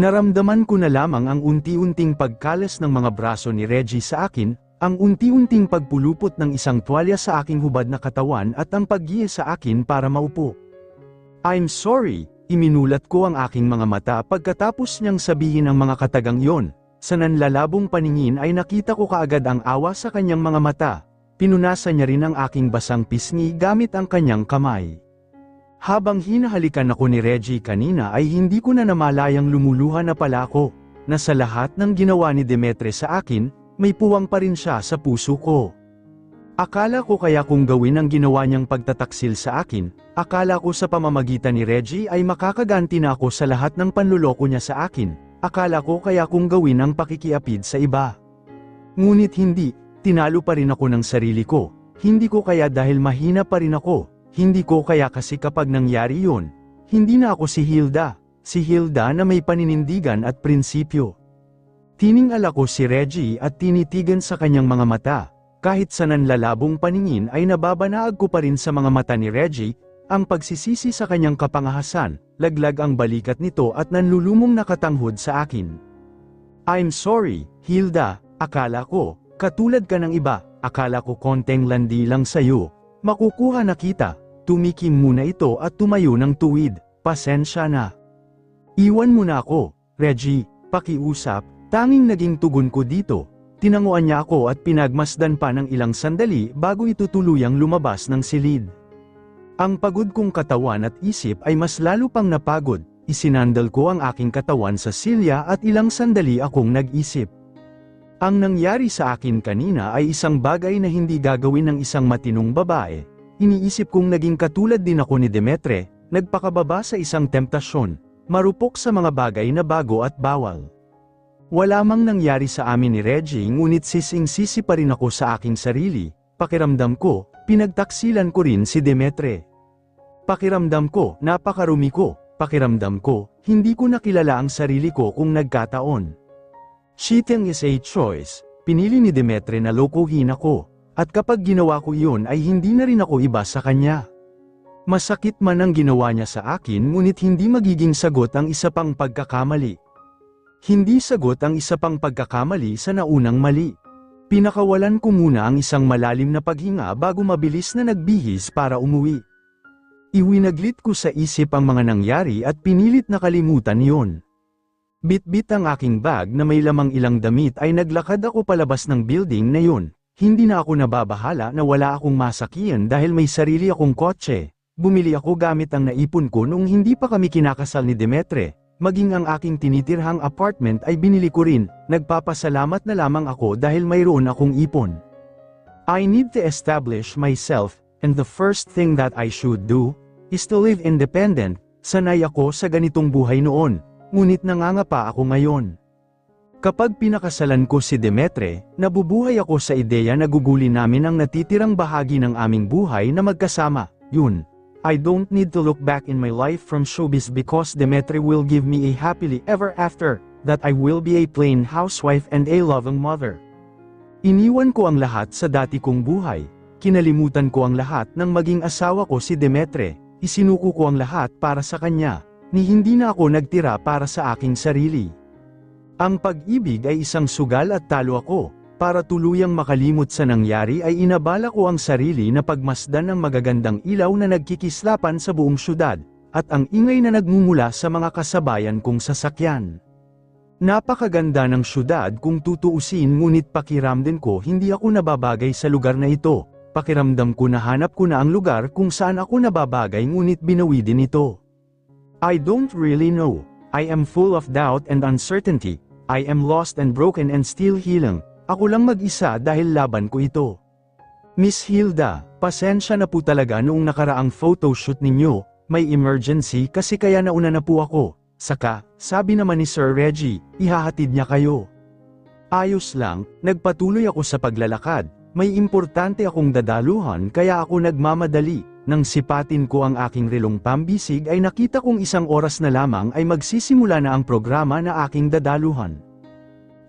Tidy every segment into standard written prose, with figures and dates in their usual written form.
Naramdaman ko na lamang ang unti-unting pagkalas ng mga braso ni Reggie sa akin, ang unti-unting pagpulupot ng isang tuwalya sa aking hubad na katawan at ang paggiye sa akin para maupo. "I'm sorry," iminulat ko ang aking mga mata pagkatapos niyang sabihin ang mga katagang iyon. Sa nanlalabong paningin ay nakita ko kaagad ang awa sa kanyang mga mata. Pinunasan niya rin ang aking basang pisngi gamit ang kanyang kamay. Habang hinahalikan ako ni Reggie kanina ay hindi ko na namalayang lumuluha na pala ako, na sa lahat ng ginawa ni Demetre sa akin, may puwang pa rin siya sa puso ko. Akala ko kaya kung gawin ang ginawa niyang pagtataksil sa akin, akala ko sa pamamagitan ni Reggie ay makakaganti na ako sa lahat ng panluloko niya sa akin, akala ko kaya kung gawin ang pakikiapid sa iba. Ngunit hindi, tinalo pa rin ako ng sarili ko, hindi ko kaya dahil mahina pa rin ako. Hindi ko kaya kasi kapag nangyari yun, hindi na ako si Hilda na may paninindigan at prinsipyo. Tiningal ako si Reggie at tinitigan sa kanyang mga mata, kahit sa nanlalabong paningin ay nababanaag ko pa rin sa mga mata ni Reggie, ang pagsisisi sa kanyang kapangahasan, laglag ang balikat nito at nanlulumong nakatanghod sa akin. "I'm sorry, Hilda, akala ko, katulad ka ng iba, akala ko konteng landi lang sa'yo. Makukuha na kita." Tumikim muna ito at tumayo ng tuwid, "Pasensya na. Iwan mo na ako, Reggie, pakiusap." Tanging naging tugon ko dito. Tinanguan niya ako at pinagmasdan pa ng ilang sandali bago ito tuluyang lumabas ng silid. Ang pagod kong katawan at isip ay mas lalo pang napagod, isinandal ko ang aking katawan sa silya at ilang sandali akong nag-isip. Ang nangyari sa akin kanina ay isang bagay na hindi gagawin ng isang matinong babae. Iniisip kong naging katulad din ako ni Demetre, nagpakababa sa isang temptasyon, marupok sa mga bagay na bago at bawal. Wala mang nangyari sa amin ni Reggie ngunit sising-sisi pa rin ako sa aking sarili, pakiramdam ko, pinagtaksilan ko rin si Demetre. Pakiramdam ko, napakarumi ko, pakiramdam ko, hindi ko nakilala ang sarili ko kung nagkataon. Cheating is a choice, pinili ni Demetre na lokohin ako. At kapag ginawa ko iyon ay hindi na rin ako iba sa kanya. Masakit man ang ginawa niya sa akin ngunit hindi magiging sagot ang isa pang pagkakamali. Hindi sagot ang isa pang pagkakamali sa naunang mali. Pinakawalan ko muna ang isang malalim na paghinga bago mabilis na nagbihis para umuwi. Iwinaglit ko sa isip ang mga nangyari at pinilit na kalimutan iyon. Bit-bit ang aking bag na may lamang ilang damit ay naglakad ako palabas ng building na yun. Hindi na ako nababahala na wala akong masakyan dahil may sarili akong kotse. Bumili ako gamit ang naipon ko noong hindi pa kami kinakasal ni Demetre. Maging ang aking tinitirhang apartment ay binili ko rin. Nagpapasalamat na lamang ako dahil mayroon akong ipon. I need to establish myself, and the first thing that I should do is to live independent. Sanay ako sa ganitong buhay noon, ngunit nangangapa ako ngayon. Kapag pinakasalan ko si Demetre, nabubuhay ako sa ideya na gugulin namin ang natitirang bahagi ng aming buhay na magkasama. Yun. I don't need to look back in my life from showbiz because Demetre will give me a happily ever after, that I will be a plain housewife and a loving mother. Iniwan ko ang lahat sa dati kong buhay. Kinalimutan ko ang lahat nang maging asawa ko si Demetre. Isinuko ko ang lahat para sa kanya. Ni hindi na ako nagtira para sa aking sarili. Ang pag-ibig ay isang sugal at talo ako. Para tuluyang makalimot sa nangyari ay inabala ko ang sarili na pagmasdan ng magagandang ilaw na nagkikislapan sa buong syudad, at ang ingay na nagmumula sa mga kasabayan kong sasakyan. Napakaganda ng syudad kung tutuusin ngunit pakiramdam ko hindi ako nababagay sa lugar na ito. Pakiramdam ko na hanap ko na ang lugar kung saan ako nababagay ngunit binawi din ito. I don't really know. I am full of doubt and uncertainty. I am lost and broken and still healing. Ako lang mag-isa dahil laban ko ito. Miss Hilda, pasensya na po talaga noong nakaraang photoshoot ninyo, may emergency kasi kaya nauna na po ako. Saka, sabi naman ni Sir Reggie, ihahatid niya kayo. Ayos lang, nagpatuloy ako sa paglalakad, may importante akong dadaluhan kaya ako nagmamadali. Nang sipatin ko ang aking relong pambisig ay nakita kong 1 oras na lamang ay magsisimula na ang programa na aking dadaluhan.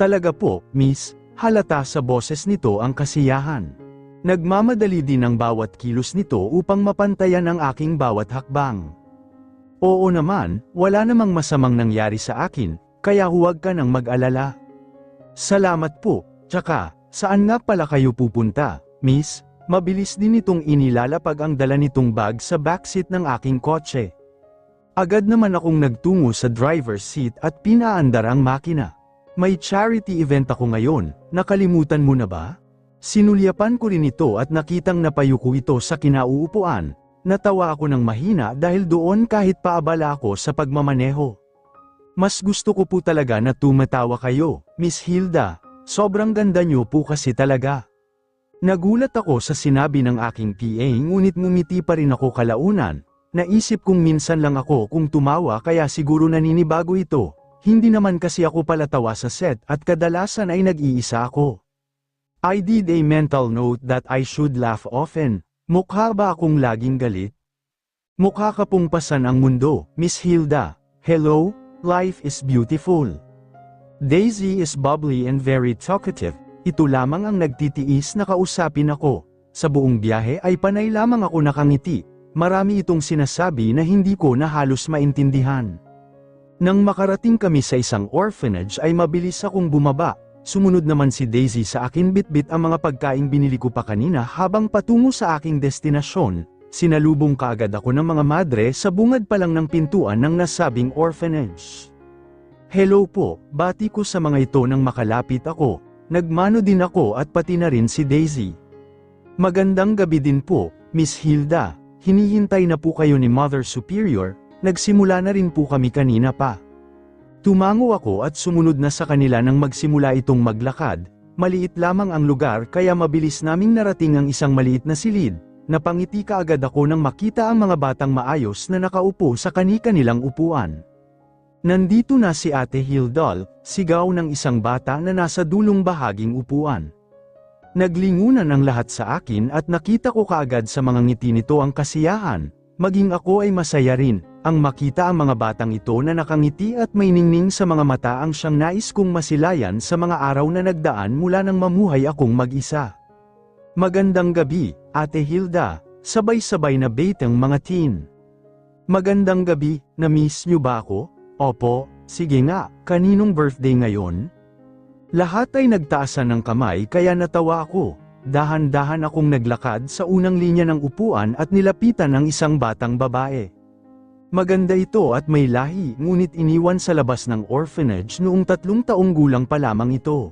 Talaga po, miss, halata sa boses nito ang kasiyahan. Nagmamadali din ang bawat kilos nito upang mapantayan ang aking bawat hakbang. Oo naman, wala namang masamang nangyari sa akin, kaya huwag ka nang mag-alala. Salamat po, tsaka, saan nga pala kayo pupunta, miss? Mabilis din itong inilalapag ang dala nitong bag sa backseat ng aking kotse. Agad naman akong nagtungo sa driver's seat at pinaandar ang makina. May charity event ako ngayon, nakalimutan mo na ba? Sinulyapan ko rin ito at nakitang napayuko ito sa kinauupuan. Natawa ako ng mahina dahil doon kahit paabala ako sa pagmamaneho. Mas gusto ko po talaga na tumatawa kayo, Miss Hilda. Sobrang ganda niyo po kasi talaga. Nagulat ako sa sinabi ng aking PA ngunit ngumiti pa rin ako kalaunan. Naisip kong minsan lang ako kung tumawa kaya siguro naninibago ito. Hindi naman kasi ako palatawa sa set at kadalasan ay nag-iisa ako. I did a mental note that I should laugh often. Mukha ba akong laging galit? Mukha ka pong pasan ang mundo, Miss Hilda. Hello, life is beautiful. Daisy is bubbly and very talkative. Ito lamang ang nagtitiis na kausapin ako. Sa buong biyahe ay panay lamang ako nakangiti. Marami itong sinasabi na hindi ko na halos maintindihan. Nang makarating kami sa isang orphanage ay mabilis akong bumaba. Sumunod naman si Daisy sa akin bitbit ang mga pagkaing binili ko pa kanina habang patungo sa aking destinasyon. Sinalubong kaagad ako ng mga madre sa bungad pa lang ng pintuan ng nasabing orphanage. Hello po, bati ko sa mga ito nang makalapit ako. Nagmano din ako at pati na rin si Daisy. Magandang gabi din po, Miss Hilda. Hinihintay na po kayo ni Mother Superior, nagsimula na rin po kami kanina pa. Tumango ako at sumunod na sa kanila nang magsimula itong maglakad. Maliit lamang ang lugar kaya mabilis naming narating ang isang maliit na silid. Napangiti kaagad ako nang makita ang mga batang maayos na nakaupo sa kani-kanilang upuan. Nandito na si Ate Hildol, sigaw ng isang bata na nasa dulong bahaging upuan. Naglingunan ang lahat sa akin at nakita ko kaagad sa mga ngiti nito ang kasiyahan. Maging ako ay masaya rin, ang makita ang mga batang ito na nakangiti at may ningning sa mga mata ang siyang nais kong masilayan sa mga araw na nagdaan mula nang mamuhay akong mag-isa. Magandang gabi, Ate Hilda, sabay-sabay na bait ang mga teen. Magandang gabi, na-miss niyo ba ako? Opo, sige nga, kaninong birthday ngayon? Lahat ay nagtaasan ng kamay kaya natawa ako. Dahan-dahan akong naglakad sa unang linya ng upuan at nilapitan ang isang batang babae. Maganda ito at may lahi ngunit iniwan sa labas ng orphanage noong 3 taong gulang pa lamang ito.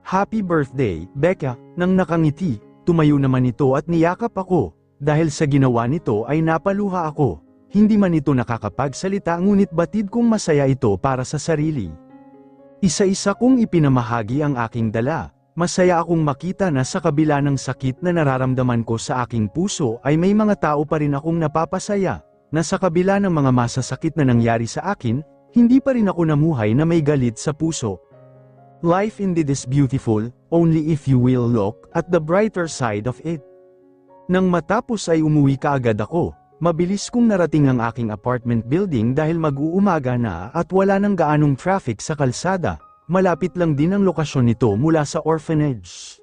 Happy birthday, Becca, nang nakangiti, tumayo naman ito at niyakap ako. Dahil sa ginawa nito ay napaluha ako. Hindi man ito nakakapagsalita ngunit batid kong masaya ito para sa sarili. Isa-isa kong ipinamahagi ang aking dala. Masaya akong makita na sa kabila ng sakit na nararamdaman ko sa aking puso ay may mga tao pa rin akong napapasaya, na sa kabila ng mga masasakit na nangyari sa akin, hindi pa rin ako namuhay na may galit sa puso. Life indeed is beautiful, only if you will look at the brighter side of it. Nang matapos ay umuwi kaagad ako. Mabilis kong narating ang aking apartment building dahil mag-uumaga na at wala nang gaanong traffic sa kalsada. Malapit lang din ang lokasyon nito mula sa orphanage.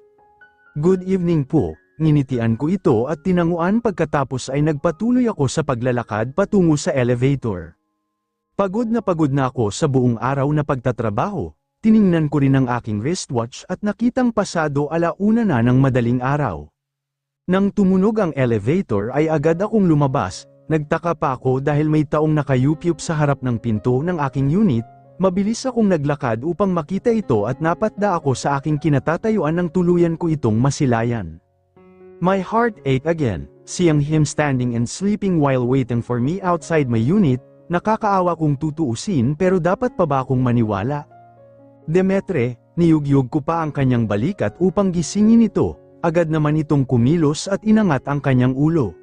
Good evening po, nginitian ko ito at tinanguan pagkatapos ay nagpatuloy ako sa paglalakad patungo sa elevator. Pagod na ako sa buong araw na pagtatrabaho. Tiningnan ko rin ang aking wristwatch at nakitang pasado 1:00 na ng madaling araw. Nang tumunog ang elevator ay agad akong lumabas, nagtaka pa ako dahil may taong nakayupyup sa harap ng pinto ng aking unit, mabilis akong naglakad upang makita ito at napatda ako sa aking kinatatayuan nang tuluyan ko itong masilayan. My heart ached again, seeing him standing and sleeping while waiting for me outside my unit, nakakaawa kong tutuusin pero dapat pa ba akong maniwala? Demetre, niyugyug ko pa ang kanyang balikat upang gisingin ito. Agad naman itong kumilos at inangat ang kanyang ulo.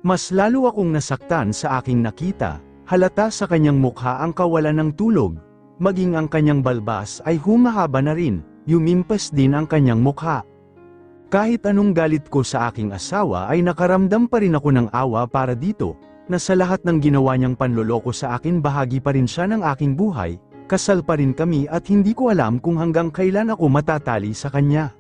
Mas lalo akong nasaktan sa aking nakita, halata sa kanyang mukha ang kawalan ng tulog. Maging ang kanyang balbas ay humahaba na rin, yumimpas din ang kanyang mukha. Kahit anong galit ko sa aking asawa ay nakaramdam pa rin ako ng awa para dito, na sa lahat ng ginawa niyang panloloko sa akin bahagi pa rin siya ng aking buhay, kasal pa rin kami at hindi ko alam kung hanggang kailan ako matatali sa kanya.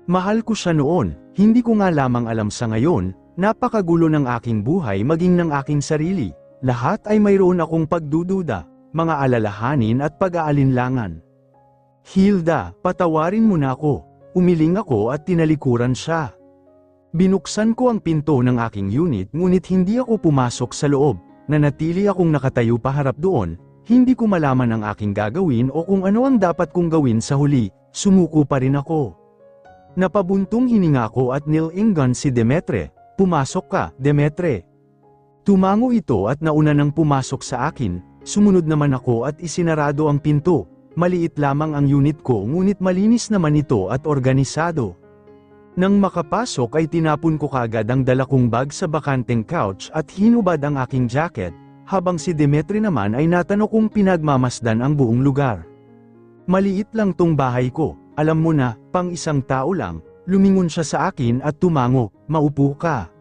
Mahal ko siya noon, hindi ko nga lamang alam sa ngayon, napakagulo ng aking buhay maging ng aking sarili, lahat ay mayroon akong pagdududa, mga alalahanin at pag-aalinlangan. Hilda, patawarin mo na ako. Umiling ako at tinalikuran siya. Binuksan ko ang pinto ng aking unit ngunit hindi ako pumasok sa loob. Nanatili akong nakatayo paharap doon. Hindi ko malaman ang aking gagawin o kung ano ang dapat kong gawin sa huli. Sumuko pa rin ako. Napabuntong hininga ko at nilingan si Demetre. Pumasok ka, Demetre. Tumango ito at nauna nang pumasok sa akin. Sumunod naman ako at isinarado ang pinto. Maliit lamang ang unit ko ngunit malinis naman ito at organisado. Nang makapasok ay tinapon ko kagad ang dala kong bag sa bakanteng couch at hinubad ang aking jacket, habang si Demetri naman ay natanong kung pinagmamasdan ang buong lugar. Maliit lang tong bahay ko, alam mo na, pang isang tao lang. Lumingon siya sa akin at tumango, maupo ka.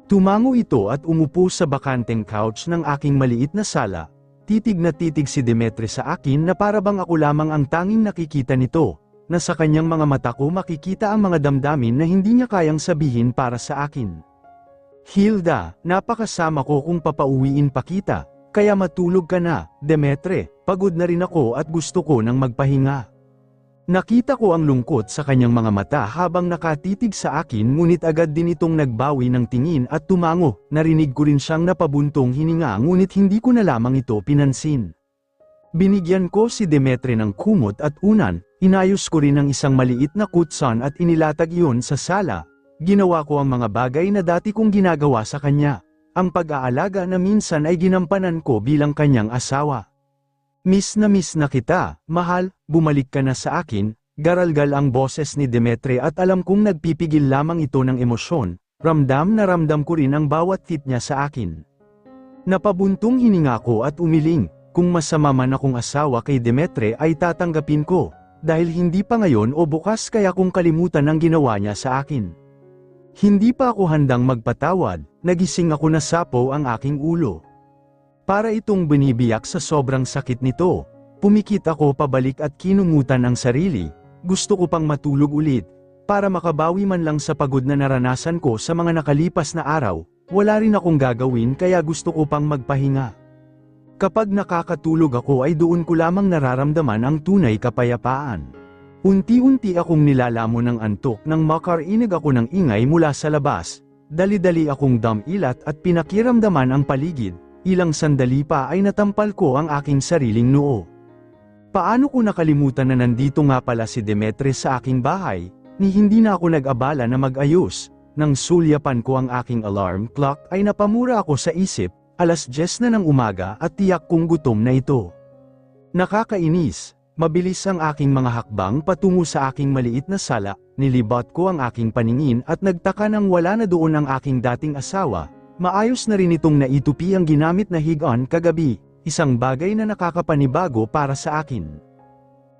Tumango ito at umupo sa bakanteng couch ng aking maliit na sala. Titig na titig si Demetri sa akin na para bang ako lamang ang tanging nakikita nito, na sa kanyang mga mata ko makikita ang mga damdamin na hindi niya kayang sabihin para sa akin. Hilda, napakasama ko kung papauwiin pa kita, kaya matulog ka na, Demetri, pagod na rin ako at gusto ko nang magpahinga. Nakita ko ang lungkot sa kanyang mga mata habang nakatitig sa akin ngunit agad din itong nagbawi ng tingin at tumango. Narinig ko rin siyang napabuntong hininga ngunit hindi ko na lamang ito pinansin. Binigyan ko si Demetri ng kumot at unan, inayos ko rin ang isang maliit na kutsan at inilatag iyon sa sala. Ginawa ko ang mga bagay na dati kong ginagawa sa kanya. Ang pag-aalaga na minsan ay ginampanan ko bilang kanyang asawa. Miss na kita, mahal, bumalik ka na sa akin, garalgal ang boses ni Demetri at alam kong nagpipigil lamang ito ng emosyon, ramdam na ramdam ko rin ang bawat tit niya sa akin. Napabuntong hininga ko at umiling, kung masama man akong asawa kay Demetri ay tatanggapin ko, dahil hindi pa ngayon o bukas kaya kong kalimutan ang ginawa niya sa akin. Hindi pa ako handang magpatawad, nagising ako na sapo ang aking ulo. Para itong binibiyak sa sobrang sakit nito, pumikit ako pabalik at kinungutan ang sarili, gusto ko pang matulog ulit, para makabawi man lang sa pagod na naranasan ko sa mga nakalipas na araw, wala rin akong gagawin kaya gusto ko pang magpahinga. Kapag nakakatulog ako ay doon ko lamang nararamdaman ang tunay kapayapaan. Unti-unti akong nilalamon ng antok nang makarinig ako ng ingay mula sa labas, dali-dali akong damilat at pinakiramdaman ang paligid. Ilang sandali pa ay natampal ko ang aking sariling noo. Paano ko nakalimutan na nandito nga pala si Demetri sa aking bahay, ni hindi na ako nag-abala na mag-ayos. Nang sulyapan ko ang aking alarm clock ay napamura ako sa isip, 10:00 na ng umaga at tiyak kong gutom na ito. Nakakainis, mabilis ang aking mga hakbang patungo sa aking maliit na sala, nilibot ko ang aking paningin at nagtaka nang wala na doon ang aking dating asawa. Maayos na rin itong naitupi ang ginamit na higaan kagabi, isang bagay na nakakapanibago para sa akin.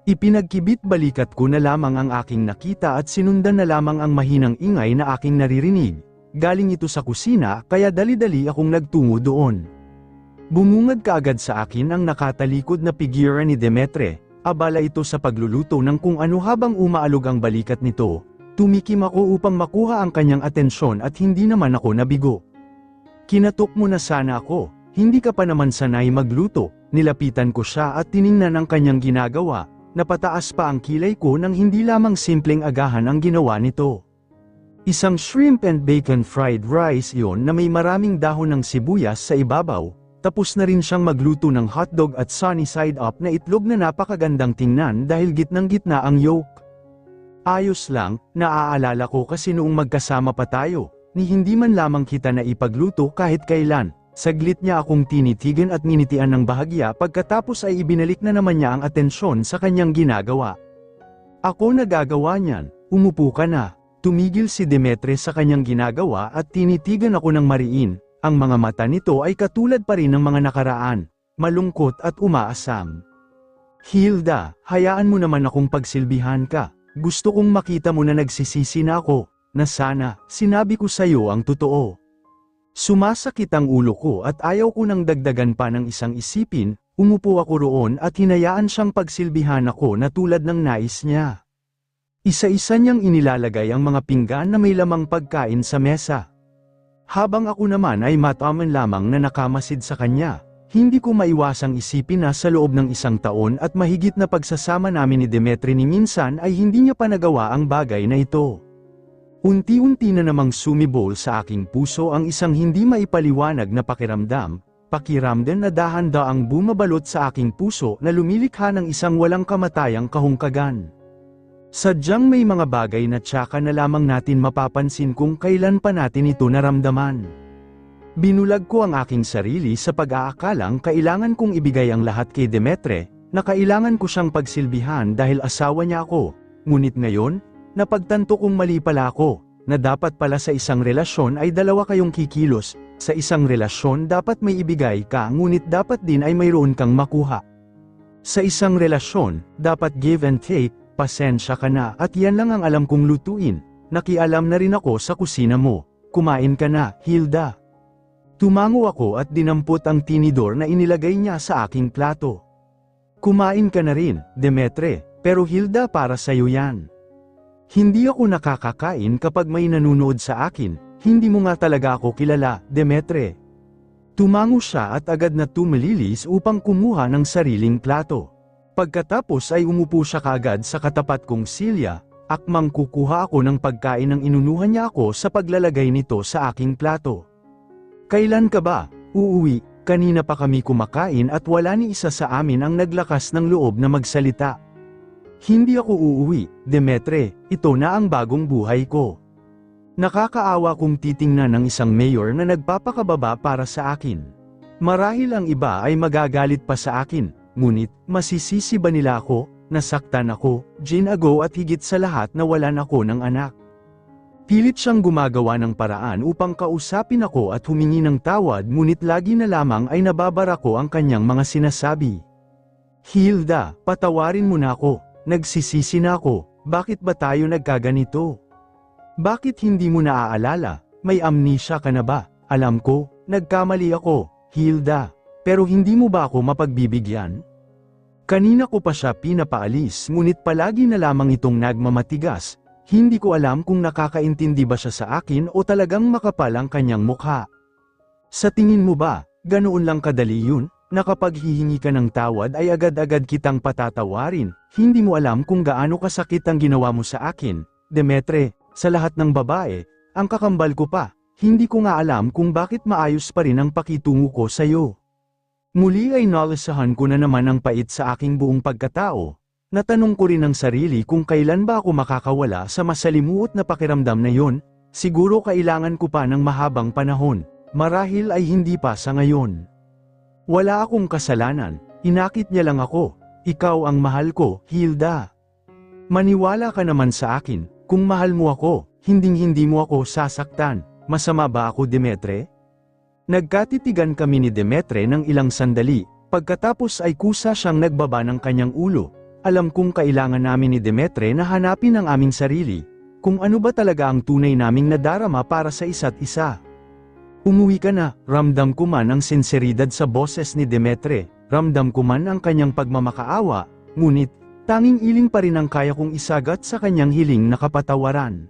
Ipinagkibit balikat ko na lamang ang aking nakita at sinundan na lamang ang mahinang ingay na aking naririnig. Galing ito sa kusina kaya dali-dali akong nagtungo doon. Bumungad kaagad sa akin ang nakatalikod na figura ni Demetri, abala ito sa pagluluto ng kung ano habang umaalog ang balikat nito. Tumikim ako upang makuha ang kanyang atensyon at hindi naman ako nabigo. Kinatok mo na sana ako, hindi ka pa naman sanay magluto, nilapitan ko siya at tiningnan ang kanyang ginagawa, napataas pa ang kilay ko nang hindi lamang simpleng agahan ang ginawa nito. Isang shrimp and bacon fried rice iyon na may maraming dahon ng sibuyas sa ibabaw, tapos na rin siyang magluto ng hotdog at sunny side up na itlog na napakagandang tingnan dahil gitnang-gitna ang yolk. Ayos lang, naaalala ko kasi noong magkasama pa tayo. Ni hindi man lamang kita na ipagluto kahit kailan. Saglit niya akong tinitigan at nginitian ng bahagya pagkatapos ay ibinalik na naman niya ang atensyon sa kanyang ginagawa. Ako nagagawa niyan, umupo ka na. Tumigil si Demetri sa kanyang ginagawa at tinitigan ako ng mariin. Ang mga mata nito ay katulad pa rin ng mga nakaraan, malungkot at umaasam. Hilda, hayaan mo naman akong pagsilbihan ka. Gusto kong makita mo na nagsisisi na ako. Na sana, sinabi ko sa'yo ang totoo. Sumasakit ang ulo ko at ayaw ko nang dagdagan pa ng isang isipin, umupo ako roon at hinayaan siyang pagsilbihan ako na tulad ng nais niya. Isa-isa niyang inilalagay ang mga pinggan na may lamang pagkain sa mesa. Habang ako naman ay mataman lamang na nakamasid sa kanya, Hindi ko maiwasang isipin na sa loob ng 1 taon at mahigit na pagsasama namin ni Demetre ni minsan ay hindi niya pa nagawa ang bagay na ito. Unti-unti na namang sumibol sa aking puso ang isang hindi maipaliwanag na pakiramdam na dahan-daang bumabalot sa aking puso na lumilikha ng isang walang kamatayang kahungkagan. Sadyang may mga bagay na tsaka na lamang natin mapapansin kung kailan pa natin ito naramdaman. Binulag ko ang aking sarili sa pag-aakalang kailangan kong ibigay ang lahat kay Demetre, na kailangan ko siyang pagsilbihan dahil asawa niya ako, ngunit ngayon, napagtanto kong mali pala ako, na dapat pala sa isang relasyon ay dalawa kayong kikilos, sa isang relasyon dapat may ibigay ka ngunit dapat din ay mayroon kang makuha. Sa isang relasyon, dapat give and take, pasensya ka na at yan lang ang alam kong lutuin, nakialam na rin ako sa kusina mo, kumain ka na, Hilda. Tumango ako at dinampot ang tinidor na inilagay niya sa aking plato. Kumain ka na rin, Demetre, pero Hilda para sa'yo yan. Hindi ako nakakakain kapag may nanonood sa akin, hindi mo nga talaga ako kilala, Demetre. Tumango siya at agad na tumililis upang kumuha ng sariling plato. Pagkatapos ay umupo siya kaagad sa katapat kong silya, akmang kukuha ako ng pagkain ng inunuhan niya ako sa paglalagay nito sa aking plato. Kailan ka ba uuwi? Kanina pa kami kumakain at wala ni isa sa amin ang naglakas ng loob na magsalita. Hindi ako uuwi, Demetre, ito na ang bagong buhay ko. Nakakaawa kung titingnan ng isang mayor na nagpapakababa para sa akin. Marahil ang iba ay magagalit pa sa akin, ngunit masisisi ba nila ako, nasaktan ako, ginago at higit sa lahat nawalan ako ng anak. Pilit siyang gumagawa ng paraan upang kausapin ako at humingi ng tawad ngunit lagi na lamang ay nababara ko ang kanyang mga sinasabi. Hilda, patawarin mo na ako, nagsisisi na ako, bakit ba tayo nagkaganito? Bakit hindi mo naaalala, may amnesia ka na ba? Alam ko, nagkamali ako, Hilda, pero hindi mo ba ako mapagbibigyan? Kanina ko pa siya pinapaalis ngunit palagi na lamang itong nagmamatigas. Hindi ko alam kung nakakaintindi ba siya sa akin o talagang makapal ang kanyang mukha. Sa tingin mo ba, ganoon lang kadali yun, na kapag hihingi ka ng tawad ay agad-agad kitang patatawarin, hindi mo alam kung gaano kasakit ang ginawa mo sa akin, Demetre, sa lahat ng babae, ang kakambal ko pa, hindi ko nga alam kung bakit maayos pa rin ang pakitungo ko sa'yo. Muli ay nalisahan ko na naman ang pait sa aking buong pagkatao. Natanong ko rin ang sarili kung kailan ba ako makakawala sa masalimuot na pakiramdam na yon, siguro kailangan ko pa ng mahabang panahon, marahil ay hindi pa sa ngayon. Wala akong kasalanan, inakit niya lang ako, ikaw ang mahal ko, Hilda. Maniwala ka naman sa akin, kung mahal mo ako, hinding-hindi mo ako sasaktan, masama ba ako Demetre? Nagkatitigan kami ni Demetre ng ilang sandali, pagkatapos ay kusa siyang nagbaba ng kanyang ulo. Alam kong kailangan namin ni Demetre na hanapin ang aming sarili, kung ano ba talaga ang tunay naming nadarama para sa isa't isa. Umuwi ka na, ramdam ko man ang sinseridad sa boses ni Demetre, ramdam ko man ang kanyang pagmamakaawa, ngunit, tanging iling pa rin ang kaya kong isagat sa kanyang hiling na kapatawaran.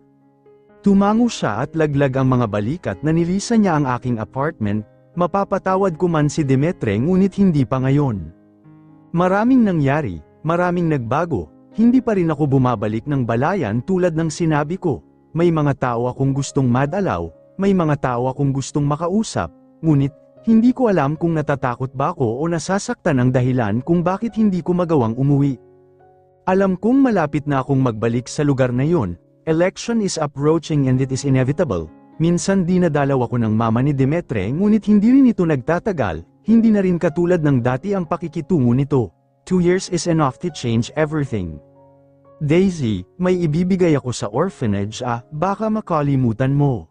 Tumango siya at laglag ang mga balikat na nilisan niya ang aking apartment, mapapatawad ko man si Demetre ngunit hindi pa ngayon. Maraming nangyari. Maraming nagbago, hindi pa rin ako bumabalik ng balayan tulad ng sinabi ko. May mga tao akong gustong madalaw, may mga tao akong gustong makausap, ngunit, hindi ko alam kung natatakot ba ako o nasasaktan ang dahilan kung bakit hindi ko magawang umuwi. Alam kong malapit na akong magbalik sa lugar na yon, election is approaching and it is inevitable. Minsan dinadalaw ako ng mama ni Demetre ngunit hindi rin ito nagtatagal, hindi na rin katulad ng dati ang pakikitungo nito. 2 years is enough to change everything. Daisy, may ibibigay ako sa orphanage baka makalimutan mo.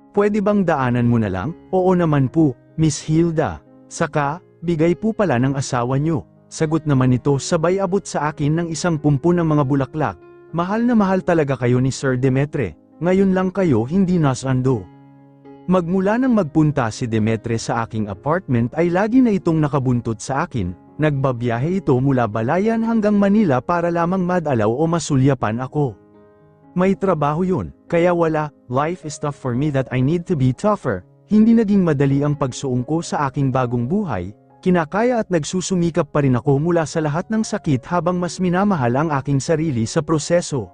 Pwede bang daanan mo na lang? Oo naman po, Miss Hilda. Saka, bigay po pala ng asawa nyo. Sagot naman ito sabay abot sa akin ng isang pumpo ng mga bulaklak. Mahal na mahal talaga kayo ni Sir Demetre, ngayon lang kayo hindi nasando. Magmula nang magpunta si Demetre sa aking apartment ay lagi na itong nakabuntot sa akin. Nagbabiyahe ito mula Balayan hanggang Manila para lamang madalaw o masulyapan ako. May trabaho yun, kaya wala, life is tough for me that I need to be tougher. Hindi naging madali ang pagsuong ko sa aking bagong buhay, kinakaya at nagsusumikap pa rin ako mula sa lahat ng sakit habang mas minamahal ang aking sarili sa proseso.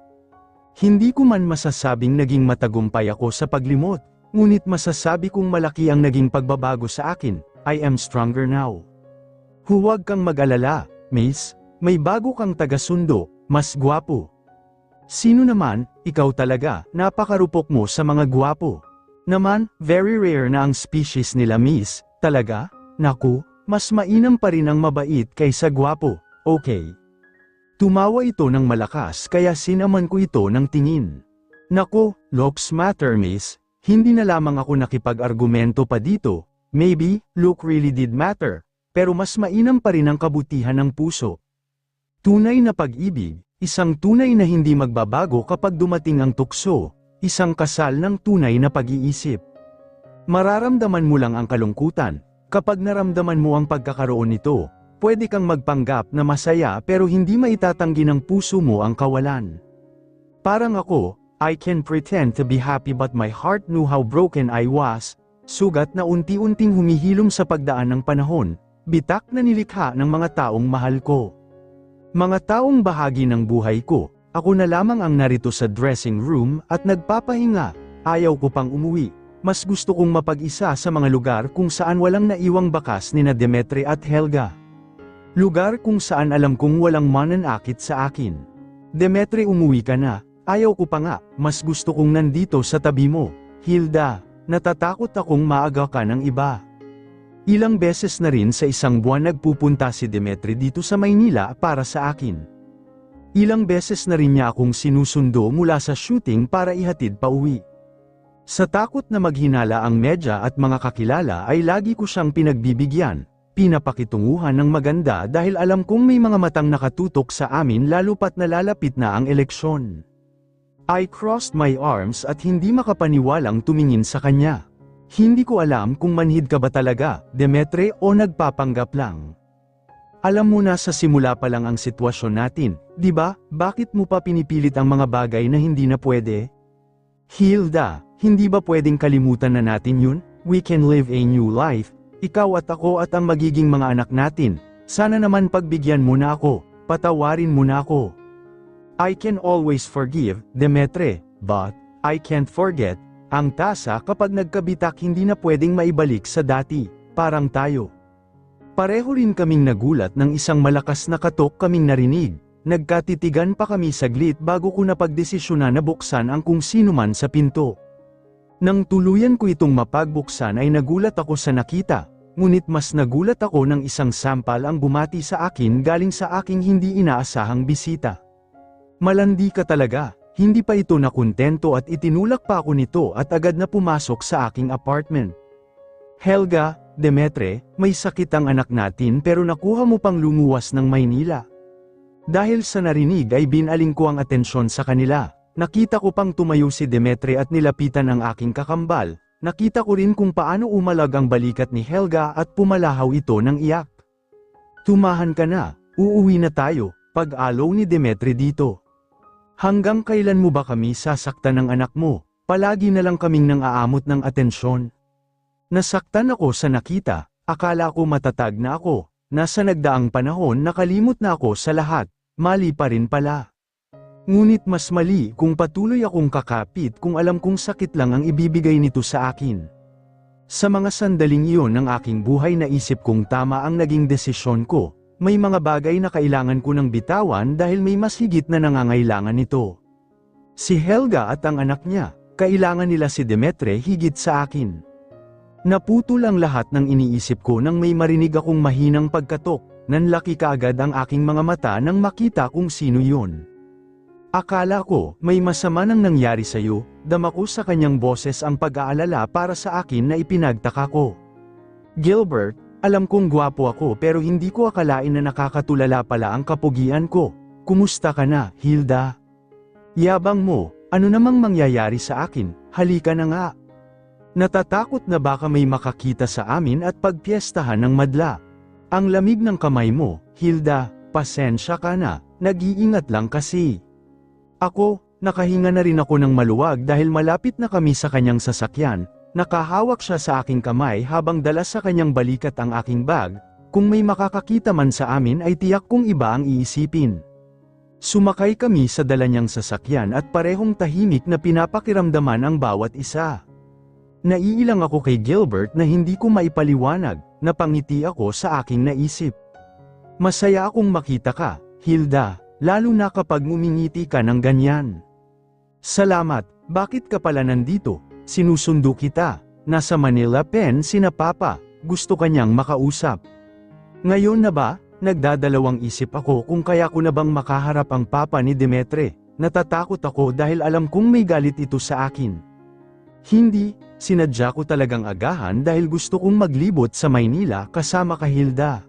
Hindi ko man masasabing naging matagumpay ako sa paglimot, ngunit masasabi kong malaki ang naging pagbabago sa akin. I am stronger now. Huwag kang mag-alala, Miss, may bago kang taga-sundo, mas gwapo. Sino naman, ikaw talaga, napakarupok mo sa mga gwapo. Naman, very rare na ang species nila, Miss, talaga? Naku, mas mainam pa rin ang mabait kaysa gwapo, okay. Tumawa ito ng malakas kaya sinaman ko ito ng tingin. Nako, looks matter, Miss, hindi na lamang ako nakipag-argumento pa dito, maybe, look really did matter, pero mas mainam pa rin ang kabutihan ng puso. Tunay na pag-ibig, isang tunay na hindi magbabago kapag dumating ang tukso, isang kasal ng tunay na pag-iisip. Mararamdaman mo lang ang kalungkutan, kapag naramdaman mo ang pagkakaroon nito, pwede kang magpanggap na masaya pero hindi maitatanggi ng puso mo ang kawalan. Parang ako, I can pretend to be happy but my heart knew how broken I was, sugat na unti-unting humihilom sa pagdaan ng panahon, bitak na nilikha ng mga taong mahal ko. Mga taong bahagi ng buhay ko, ako na lamang ang narito sa dressing room at nagpapahinga, ayaw ko pang umuwi, mas gusto kong mapag-isa sa mga lugar kung saan walang naiwang bakas nina Demetri at Helga. Lugar kung saan alam kong walang mananakit sa akin. Demetri, umuwi ka na, ayaw ko pa nga, mas gusto kong nandito sa tabi mo, Hilda, natatakot akong maaga ka ng iba. Ilang beses na rin sa isang buwan nagpupunta si Demetri dito sa Maynila para sa akin. Ilang beses na rin niya akong sinusundo mula sa shooting para ihatid pa uwi. Sa takot na maghinala ang medya at mga kakilala ay lagi ko siyang pinagbibigyan, pinapakitunguhan ng maganda dahil alam kong may mga matang nakatutok sa amin lalo pat nalalapit na ang eleksyon. I crossed my arms at hindi makapaniwalang tumingin sa kanya. Hindi ko alam kung manhid ka ba talaga, Demetri, o nagpapanggap lang. Alam mo na sa simula pa lang ang sitwasyon natin, di ba? Bakit mo pa pinipilit ang mga bagay na hindi na pwede? Hilda, hindi ba pwedeng kalimutan na natin yun? We can live a new life, ikaw at ako at ang magiging mga anak natin. Sana naman pagbigyan mo na ako, patawarin mo na ako. I can always forgive, Demetri, but I can't forget. Ang tasa kapag nagkabitak hindi na pwedeng maibalik sa dati, parang tayo. Pareho rin kaming nagulat ng isang malakas na katok kaming narinig, nagkatitigan pa kami saglit bago ko napagdesisyonan na buksan ang kung sino man sa pinto. Nang tuluyan ko itong mapagbuksan ay nagulat ako sa nakita, ngunit mas nagulat ako ng isang sampal ang bumati sa akin galing sa aking hindi inaasahang bisita. Malandi ka talaga. Hindi pa ito nakontento at itinulak pa ako nito at agad na pumasok sa aking apartment. Helga, Demetri, may sakit ang anak natin pero nakuha mo pang lumuwas ng Maynila. Dahil sa narinig ay binaling ko ang atensyon sa kanila. Nakita ko pang tumayo si Demetri at nilapitan ang aking kakambal. Nakita ko rin kung paano umalag ang balikat ni Helga at pumalahaw ito ng iyak. Tumahan ka na, uuwi na tayo, pag-alaw ni Demetri dito. Hanggang kailan mo ba kami sasaktan ng anak mo? Palagi na lang kaming nang-aamot ng atensyon. Nasaktan ako sa nakita, akala ko matatag na ako, nasa nagdaang panahon nakalimot na ako sa lahat, mali pa rin pala. Ngunit mas mali kung patuloy akong kakapit kung alam kong sakit lang ang ibibigay nito sa akin. Sa mga sandaling iyon ng aking buhay naisip kong tama ang naging desisyon ko. May mga bagay na kailangan ko ng bitawan dahil may mas higit na nangangailangan nito. Si Helga at ang anak niya, kailangan nila si Demetri higit sa akin. Naputol ang lahat ng iniisip ko nang may marinig akong mahinang pagkatok, nanlaki kaagad ang aking mga mata nang makita kung sino yun. Akala ko, may masama nang nangyari sa'yo, dama ko sa kanyang boses ang pag-aalala para sa akin na ipinagtaka ko. Gilbert, alam kong gwapo ako pero hindi ko akalain na nakakatulala pala ang kapugian ko. Kumusta ka na, Hilda? Yabang mo, ano namang mangyayari sa akin, halika na nga. Natatakot na baka may makakita sa amin at pagpiestahan ng madla. Ang lamig ng kamay mo, Hilda, pasensya ka na, nag-iingat lang kasi. Ako, nakahinga na rin ako ng maluwag dahil malapit na kami sa kanyang sasakyan. Nakahawak siya sa aking kamay habang dala sa kanyang balikat ang aking bag, Kung may makakakita man sa amin ay tiyak kong iba ang iisipin. Sumakay kami sa dala niyang sasakyan at parehong tahimik na pinapakiramdaman ang bawat isa. Naiilang ako kay Gilbert na hindi ko maipaliwanag, napangiti ako sa aking naisip. Masaya akong makita ka, Hilda, lalo na kapag ngumingiti ka ng ganyan. Salamat, bakit ka pala nandito? Sinusundo kita. Nasa Manila Pen sina Papa, gusto kanyang makausap. Ngayon na ba? Nagdadalawang isip ako kung kaya ko na bang makaharap ang papa ni Demetre. Natatakot ako dahil alam kong may galit ito sa akin. Hindi, sinadya ko talagang agahan dahil gusto kong maglibot sa Maynila kasama ka Hilda.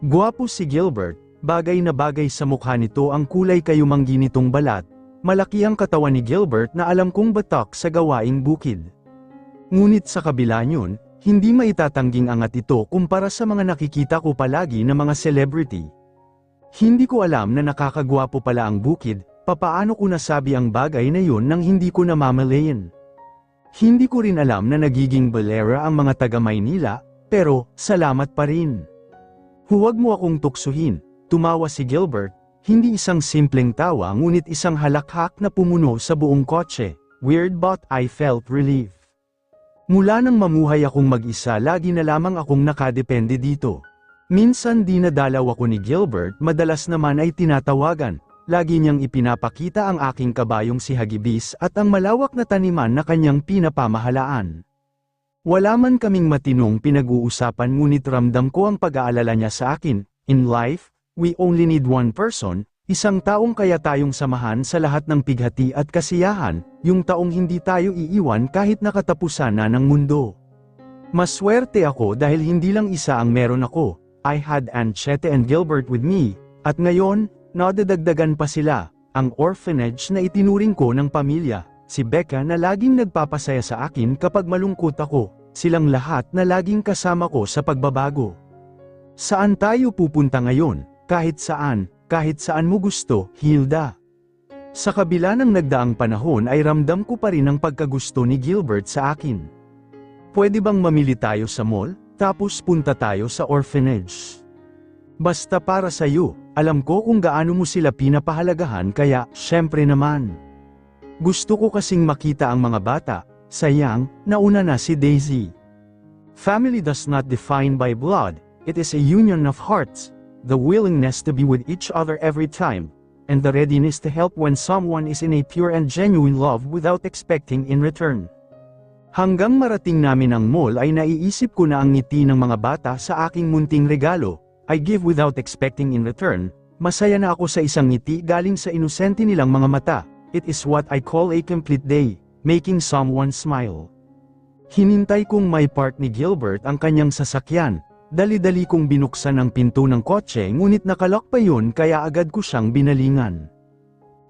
Gwapo si Gilbert, bagay na bagay sa mukha nito ang kulay kayumanggi nitong balat. Malaki ang katawan ni Gilbert na alam kong batak sa gawaing bukid. Ngunit sa kabila niyon, hindi maitatangging angat ito kumpara sa mga nakikita ko palagi na mga celebrity. Hindi ko alam na nakakagwapo pala ang bukid, papaano ko nasabi ang bagay na yun nang hindi ko namamalayan. Hindi ko rin alam na nagiging balera ang mga taga Maynila, pero, salamat pa rin. Huwag mo akong tuksuhin, tumawa si Gilbert, hindi isang simpleng tawa ngunit isang halakhak na pumuno sa buong kotse. Weird but I felt relief. Mula nang mamuhay akong mag-isa lagi na lamang akong nakadepende dito. Minsan dinadalaw ako ni Gilbert, madalas naman ay tinatawagan. Lagi niyang ipinapakita ang aking kabayong si Hagibis at ang malawak na taniman na kanyang pinapamahalaan. Wala man kaming matinong pinag-uusapan ngunit ramdam ko ang pag-aalala niya sa akin. In life, we only need one person, isang taong kaya tayong samahan sa lahat ng pighati at kasiyahan, yung taong hindi tayo iiwan kahit nakatapusan na ng mundo. Maswerte ako dahil hindi lang isa ang meron ako, I had Anchete and Gilbert with me, at ngayon, nadadagdagan pa sila, ang orphanage na itinuring ko ng pamilya, si Becca na laging nagpapasaya sa akin kapag malungkot ako, silang lahat na laging kasama ko sa pagbabago. Saan tayo pupunta ngayon? Kahit saan mo gusto, Hilda. Sa kabila ng nagdaang panahon ay ramdam ko pa rin ang pagkagusto ni Gilbert sa akin. Pwede bang mamili tayo sa mall, tapos punta tayo sa orphanage? Basta para sa iyo, alam ko kung gaano mo sila pinapahalagahan kaya, syempre naman. Gusto ko kasing makita ang mga bata, sayang, nauna na si Daisy. Family does not define by blood, it is a union of hearts. The willingness to be with each other every time, and the readiness to help when someone is in a pure and genuine love without expecting in return. Hanggang marating namin ang mall ay naiisip ko na ang ngiti ng mga bata sa aking munting regalo, I give without expecting in return, masaya na ako sa isang ngiti galing sa inosente nilang mga mata, it is what I call a complete day, making someone smile. Hinintay kong may park ni Gilbert ang kanyang sasakyan. Dali-dali kong binuksan ang pinto ng kotse ngunit nakalock pa yun kaya agad ko siyang binalingan.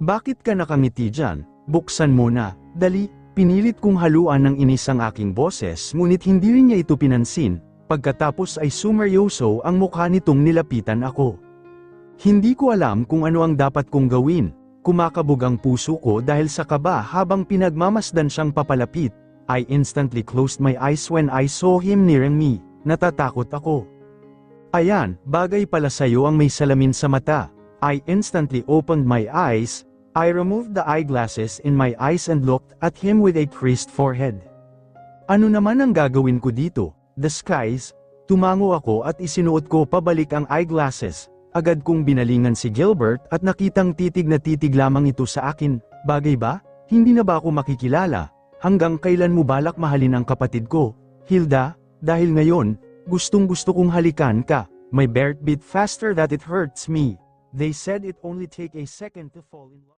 Bakit ka nakangiti dyan? Buksan mo na, dali, pinilit kong haluan ng inis ang aking boses ngunit hindi rin niya ito pinansin, pagkatapos ay sumeryoso ang mukha nitong nilapitan ako. Hindi ko alam kung ano ang dapat kong gawin, kumakabog ang puso ko dahil sa kaba habang pinagmamasdan siyang papalapit, I instantly closed my eyes when I saw him nearing me. Natatakot ako. Ayan, bagay pala sa'yo ang may salamin sa mata. I instantly opened my eyes, I removed the eyeglasses in my eyes and looked at him with a creased forehead. Ano naman ang gagawin ko dito? Disguise? Tumango ako at isinuot ko pabalik ang eyeglasses. Agad kong binalingan si Gilbert at nakitang titig na titig lamang ito sa akin. Bagay ba? Hindi na ba ako makikilala? Hanggang kailan mo balak mahalin ang kapatid ko? Hilda? Dahil ngayon, gustong-gusto kong halikan ka, my heart beat faster that it hurts me. They said it only take a second to fall in love.